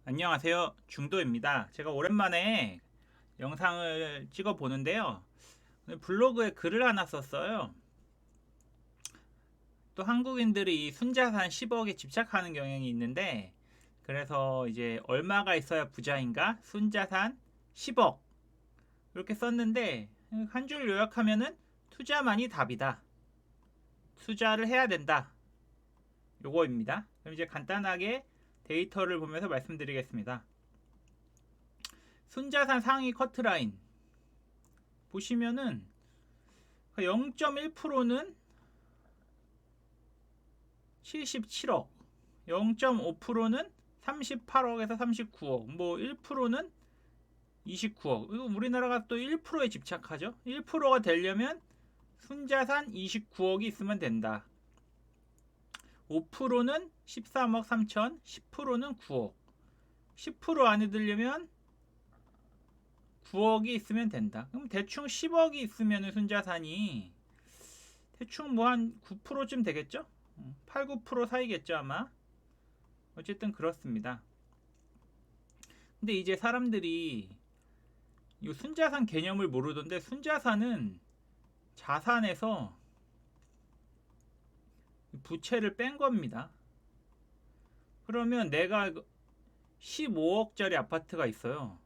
안녕하세요. 중도입니다. 제가 오랜만에 영상을 찍어 보는데요. 블로그에 글을 하나 썼어요. 또 한국인들이 이 순자산 10억에 집착하는 경향이 있는데, 그래서 이제 얼마가 있어야 부자인가? 순자산 10억 이렇게 썼는데, 한 줄 요약하면은 투자만이 답이다. 투자를 해야 된다. 요거입니다. 그럼 이제 간단하게 데이터를 보면서 말씀드리겠습니다. 순자산 상위 커트라인 보시면은 0.1%는 77억, 0.5%는 38억에서 39억, 뭐 1%는 29억. 이거 우리나라가 또 1%에 집착하죠. 1%가 되려면 순자산 29억이 있으면 된다. 5%는 13억 3천, 10%는 9억. 10% 안에 들려면 9억이 있으면 된다. 그럼 대충 10억이 있으면 순자산이 대충 뭐 한 9%쯤 되겠죠? 8, 9% 사이겠죠 아마. 어쨌든 그렇습니다. 근데 이제 사람들이 이 순자산 개념을 모르던데, 순자산은 자산에서 부채를 뺀 겁니다. 그러면 내가 15억짜리 아파트가 있어요.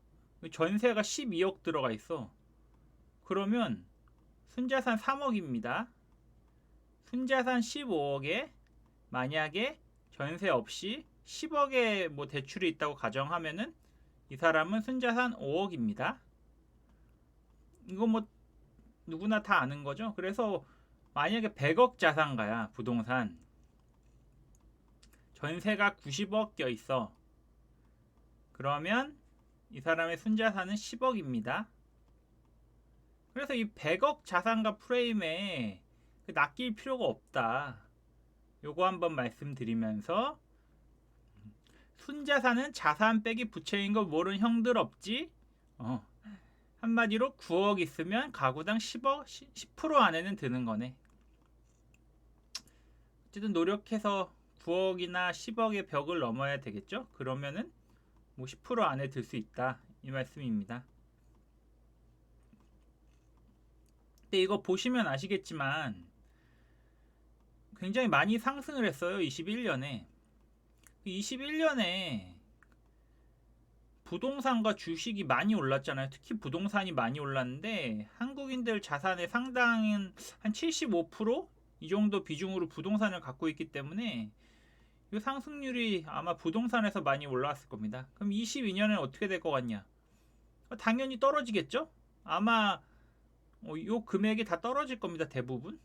전세가 12억 들어가 있어. 그러면 순자산 3억입니다. 순자산 15억에 만약에 전세 없이 10억의 뭐 대출이 있다고 가정하면은 이 사람은 순자산 5억입니다. 이거 뭐 누구나 다 아는 거죠. 그래서 만약에 100억 자산가야 부동산, 전세가 90억 껴 있어. 그러면 이 사람의 순자산은 10억입니다. 그래서 이 100억 자산가 프레임에 낚일 필요가 없다. 요거 한번 말씀드리면서, 순자산은 자산 빼기 부채인 거 모르는 형들 없지? 한마디로 9억 있으면 가구당 10억, 10% 안에는 드는 거네. 어쨌든 노력해서 9억이나 10억의 벽을 넘어야 되겠죠? 그러면은 뭐 10% 안에 들 수 있다. 이 말씀입니다. 근데 이거 보시면 아시겠지만 굉장히 많이 상승을 했어요. 21년에. 21년에 부동산과 주식이 많이 올랐잖아요. 특히 부동산이 많이 올랐는데 한국인들 자산의 상당한 한 75%이 정도 비중으로 부동산을 갖고 있기 때문에 이 상승률이 아마 부동산에서 많이 올라왔을 겁니다. 그럼 22년에 어떻게 될 것 같냐? 당연히 떨어지겠죠? 아마 이 금액이 다 떨어질 겁니다. 대부분.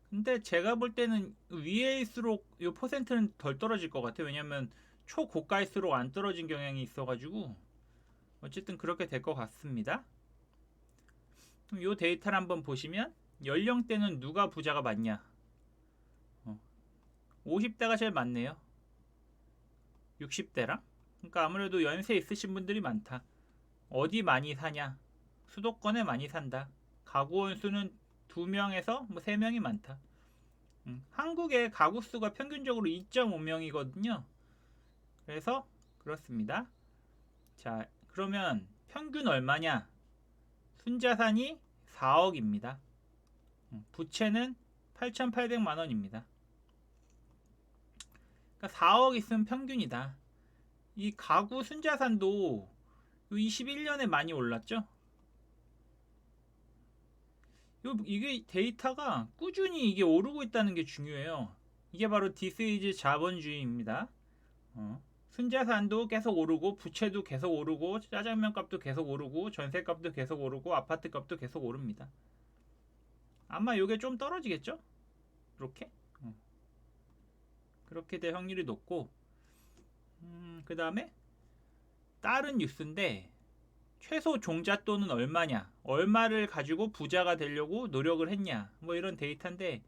근데 제가 볼 때는 위에일수록 이 퍼센트는 덜 떨어질 것 같아요. 왜냐면 초고가일수록 안 떨어진 경향이 있어가지고 어쨌든 그렇게 될 것 같습니다. 이 데이터를 한번 보시면 연령대는 누가 부자가 많냐? 50대가 제일 많네요. 60대랑. 그러니까 아무래도 연세 있으신 분들이 많다. 어디 많이 사냐? 수도권에 많이 산다. 가구원 수는 2명에서 뭐 3명이 많다. 한국의 가구 수가 평균적으로 2.5명이거든요. 그래서 그렇습니다. 자, 그러면 평균 얼마냐? 순자산이 4억입니다. 부채는 8,800만 원입니다. 그러니까 4억 있으면 평균이다. 이 가구 순자산도 21년에 많이 올랐죠? 이게 데이터가 꾸준히 이게 오르고 있다는 게 중요해요. 이게 바로 This is 자본주의입니다. 순자산도 계속 오르고, 부채도 계속 오르고, 짜장면 값도 계속 오르고, 전세 값도 계속 오르고, 아파트 값도 계속 오릅니다. 아마 이게 좀 떨어지겠죠? 이렇게? 그렇게 될 확률이 높고, 그 다음에 다른 뉴스인데, 최소 종잣돈은 얼마냐? 얼마를 가지고 부자가 되려고 노력을 했냐? 뭐 이런 데이터인데,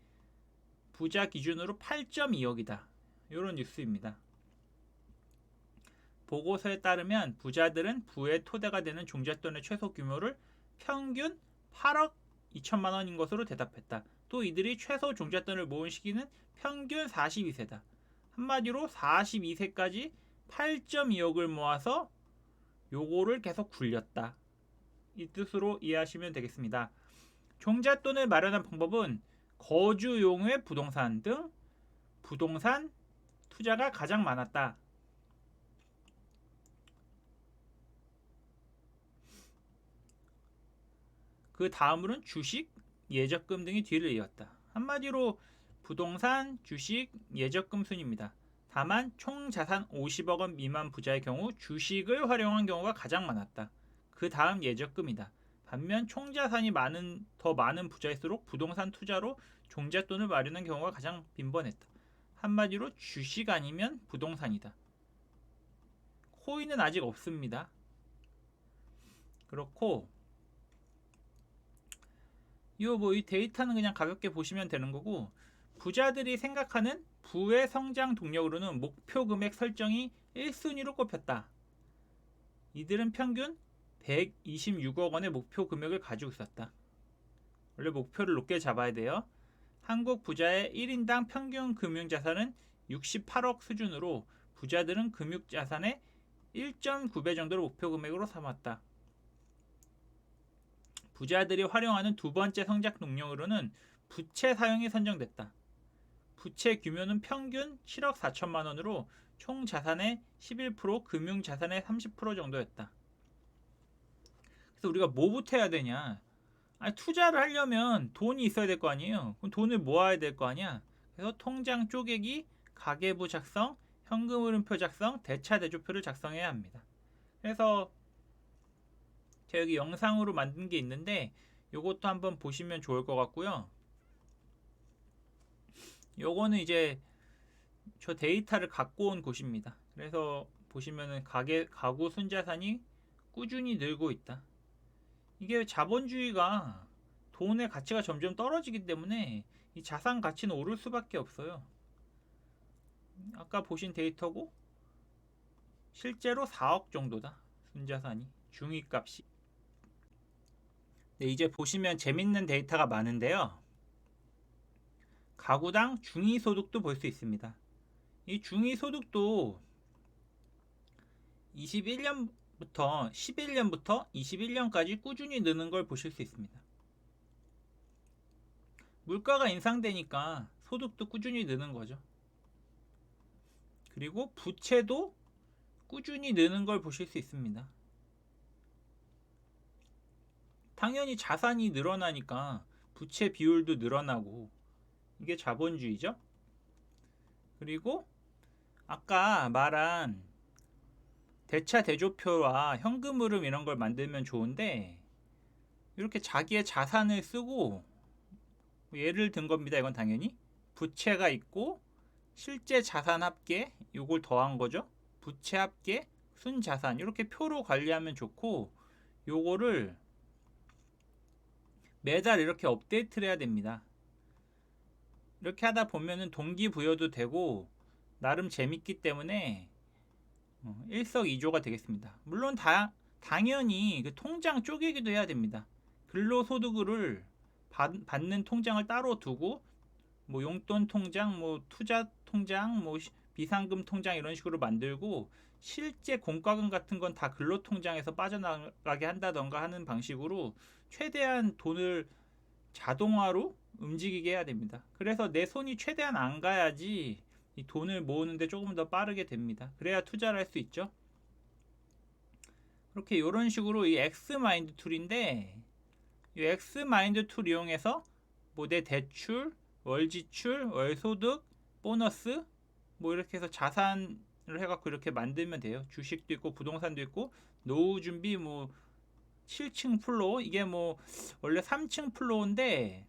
부자 기준으로 8.2억이다. 이런 뉴스입니다. 보고서에 따르면 부자들은 부의 토대가 되는 종잣돈의 최소 규모를 평균 8억 2천만 원인 것으로 대답했다. 또 이들이 최소 종잣돈을 모은 시기는 평균 42세다. 한마디로 42세까지 8.2억을 모아서 요거를 계속 굴렸다. 이 뜻으로 이해하시면 되겠습니다. 종잣돈을 마련한 방법은 거주용의 부동산 등 부동산 투자가 가장 많았다. 그 다음으로는 주식, 예적금 등이 뒤를 이었다. 한마디로 부동산, 주식, 예적금 순입니다. 다만 총 자산 50억 원 미만 부자의 경우 주식을 활용한 경우가 가장 많았다. 그 다음 예적금이다. 반면 총 자산이 더 많은 부자일수록 부동산 투자로 종잣돈을 마련한 경우가 가장 빈번했다. 한마디로 주식 아니면 부동산이다. 코인은 아직 없습니다. 그렇고 이 데이터는 그냥 가볍게 보시면 되는 거고, 부자들이 생각하는 부의 성장 동력으로는 목표 금액 설정이 1순위로 꼽혔다. 이들은 평균 126억 원의 목표 금액을 가지고 있었다. 원래 목표를 높게 잡아야 돼요. 한국 부자의 1인당 평균 금융자산은 68억 수준으로 부자들은 금융자산의 1.9배 정도를 목표 금액으로 삼았다. 부자들이 활용하는 두 번째 성장 동력으로는 부채 사용이 선정됐다. 부채 규모는 평균 7억 4천만 원으로 총 자산의 11%, 금융 자산의 30% 정도였다. 그래서 우리가 뭐부터 해야 되냐? 투자를 하려면 돈이 있어야 될 거 아니에요. 그럼 돈을 모아야 될 거 아니야. 그래서 통장 쪼개기, 가계부 작성, 현금 흐름표 작성, 대차대조표를 작성해야 합니다. 그래서 제가 여기 영상으로 만든 게 있는데 요것도 한번 보시면 좋을 것 같고요. 요거는 이제 저 데이터를 갖고 온 곳입니다. 그래서 보시면은 가구 순자산이 꾸준히 늘고 있다. 이게 자본주의가 돈의 가치가 점점 떨어지기 때문에 이 자산 가치는 오를 수밖에 없어요. 아까 보신 데이터고 실제로 4억 정도다. 순자산이 중위값이. 네, 이제 보시면 재밌는 데이터가 많은데요. 가구당 중위소득도 볼 수 있습니다. 이 중위소득도 11년부터 21년까지 꾸준히 느는 걸 보실 수 있습니다. 물가가 인상되니까 소득도 꾸준히 느는 거죠. 그리고 부채도 꾸준히 느는 걸 보실 수 있습니다. 당연히 자산이 늘어나니까 부채 비율도 늘어나고 이게 자본주의죠. 그리고 아까 말한 대차 대조표와 현금 흐름 이런 걸 만들면 좋은데 이렇게 자기의 자산을 쓰고 예를 든 겁니다. 이건 당연히 부채가 있고 실제 자산 합계 요걸 더한 거죠. 부채 합계 순자산 이렇게 표로 관리하면 좋고 요거를 매달 이렇게 업데이트를 해야 됩니다. 이렇게 하다 보면은 동기부여도 되고 나름 재밌기 때문에 일석이조가 되겠습니다. 물론 당연히 그 통장 쪼개기도 해야 됩니다. 근로소득을 받는 통장을 따로 두고 뭐 용돈 통장, 뭐 투자 통장, 뭐 비상금 통장 이런 식으로 만들고 실제 공과금 같은 건 다 근로통장에서 빠져나가게 한다던가 하는 방식으로 최대한 돈을 자동화로 움직이게 해야 됩니다. 그래서 내 손이 최대한 안 가야지 이 돈을 모으는데 조금 더 빠르게 됩니다. 그래야 투자를 할 수 있죠. 그렇게 이런 식으로 이 X마인드 툴인데 이 X마인드 툴 이용해서 뭐 내 대출, 월지출, 월소득, 보너스 뭐 이렇게 해서 자산을 해갖고 이렇게 만들면 돼요. 주식도 있고 부동산도 있고 노후 준비 뭐 7층 플로어 이게 뭐 원래 3층 플로어인데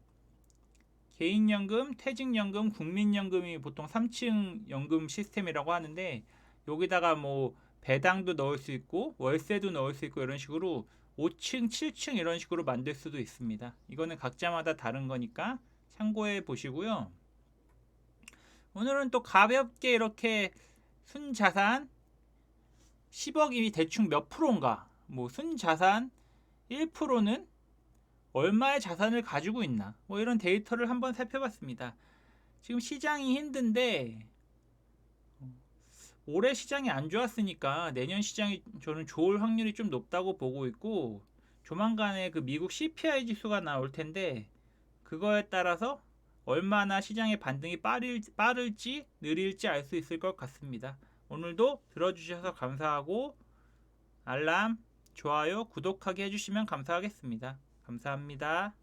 개인연금, 퇴직연금, 국민연금이 보통 3층 연금 시스템이라고 하는데 여기다가 뭐 배당도 넣을 수 있고 월세도 넣을 수 있고 이런 식으로 5층, 7층 이런 식으로 만들 수도 있습니다. 이거는 각자마다 다른 거니까 참고해 보시고요. 오늘은 또 가볍게 이렇게 순자산 10억이 대충 몇 프로인가 뭐 순자산 1%는 얼마의 자산을 가지고 있나 뭐 이런 데이터를 한번 살펴봤습니다. 지금 시장이 힘든데 올해 시장이 안 좋았으니까 내년 시장이 저는 좋을 확률이 좀 높다고 보고 있고, 조만간에 그 미국 CPI 지수가 나올 텐데 그거에 따라서 얼마나 시장의 반등이 빠를지 느릴지 알 수 있을 것 같습니다. 오늘도 들어주셔서 감사하고 알람, 좋아요, 구독하기 해주시면 감사하겠습니다. 감사합니다.